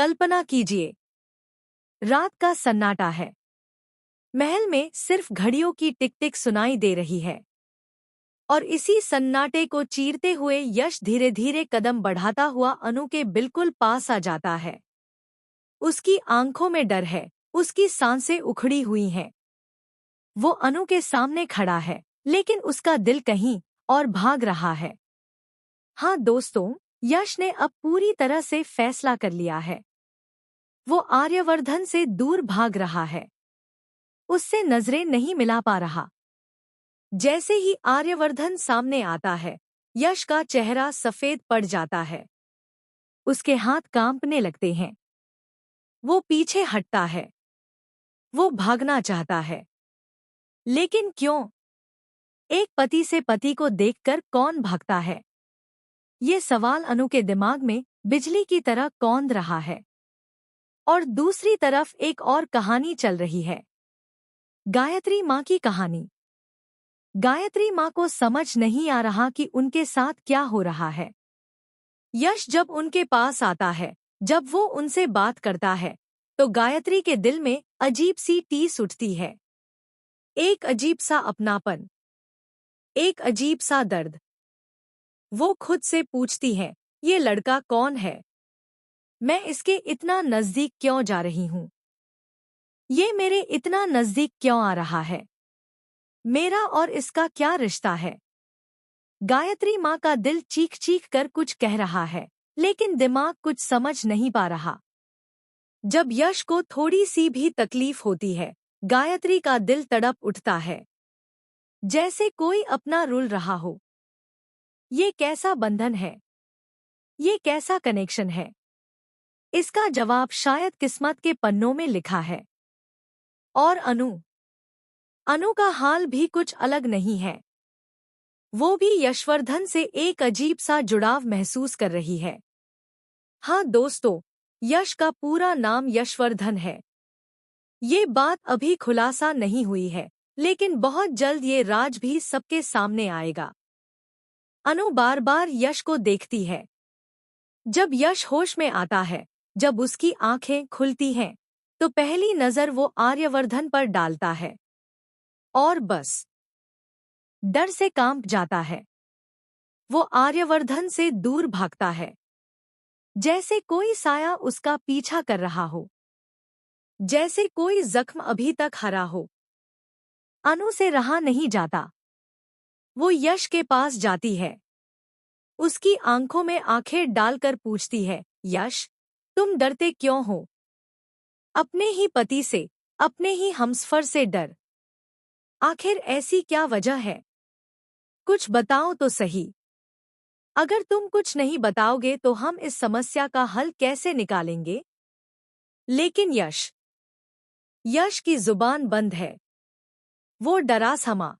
कल्पना कीजिए, रात का सन्नाटा है। महल में सिर्फ घड़ियों की टिक टिक सुनाई दे रही है और इसी सन्नाटे को चीरते हुए यश धीरे धीरे कदम बढ़ाता हुआ अनु के बिल्कुल पास आ जाता है। उसकी आंखों में डर है, उसकी सांसें उखड़ी हुई हैं। वो अनु के सामने खड़ा है, लेकिन उसका दिल कहीं और भाग रहा है। हाँ दोस्तों, यश ने अब पूरी तरह से फैसला कर लिया है। वो आर्यवर्धन से दूर भाग रहा है, उससे नजरें नहीं मिला पा रहा। जैसे ही आर्यवर्धन सामने आता है, यश का चेहरा सफेद पड़ जाता है। उसके हाथ कांपने लगते हैं। वो पीछे हटता है। वो भागना चाहता है, लेकिन क्यों? एक पति से पति को देखकर कौन भागता है? ये सवाल अनु के दिमाग में बिजली की तरह कौंध रहा है। और दूसरी तरफ एक और कहानी चल रही है, गायत्री माँ की कहानी। गायत्री माँ को समझ नहीं आ रहा कि उनके साथ क्या हो रहा है। यश जब उनके पास आता है, जब वो उनसे बात करता है, तो गायत्री के दिल में अजीब सी टीस उठती है। एक अजीब सा अपनापन, एक अजीब सा दर्द। वो खुद से पूछती है, ये लड़का कौन है? मैं इसके इतना नजदीक क्यों जा रही हूँ? ये मेरे इतना नजदीक क्यों आ रहा है? मेरा और इसका क्या रिश्ता है? गायत्री माँ का दिल चीख चीख कर कुछ कह रहा है, लेकिन दिमाग कुछ समझ नहीं पा रहा। जब यश को थोड़ी सी भी तकलीफ होती है, गायत्री का दिल तड़प उठता है, जैसे कोई अपना रुल रहा हो। ये कैसा बंधन है? ये कैसा कनेक्शन है? इसका जवाब शायद किस्मत के पन्नों में लिखा है। और अनु का हाल भी कुछ अलग नहीं है। वो भी यशवर्धन से एक अजीब सा जुड़ाव महसूस कर रही है। हाँ दोस्तों, यश का पूरा नाम यशवर्धन है। ये बात अभी खुलासा नहीं हुई है, लेकिन बहुत जल्द ये राज भी सबके सामने आएगा। अनु बार बार यश को देखती है। जब यश होश में आता है, जब उसकी आंखें खुलती हैं, तो पहली नजर वो आर्यवर्धन पर डालता है और बस डर से कांप जाता है। वो आर्यवर्धन से दूर भागता है, जैसे कोई साया उसका पीछा कर रहा हो, जैसे कोई जख्म अभी तक हरा हो। अनु से रहा नहीं जाता। वो यश के पास जाती है, उसकी आंखों में आंखें डालकर पूछती है, यश, तुम डरते क्यों हो? अपने ही पति से, अपने ही हमसफर से डर। आखिर ऐसी क्या वजह है? कुछ बताओ तो सही। अगर तुम कुछ नहीं बताओगे तो हम इस समस्या का हल कैसे निकालेंगे? लेकिन यश की जुबान बंद है। वो डरा समा।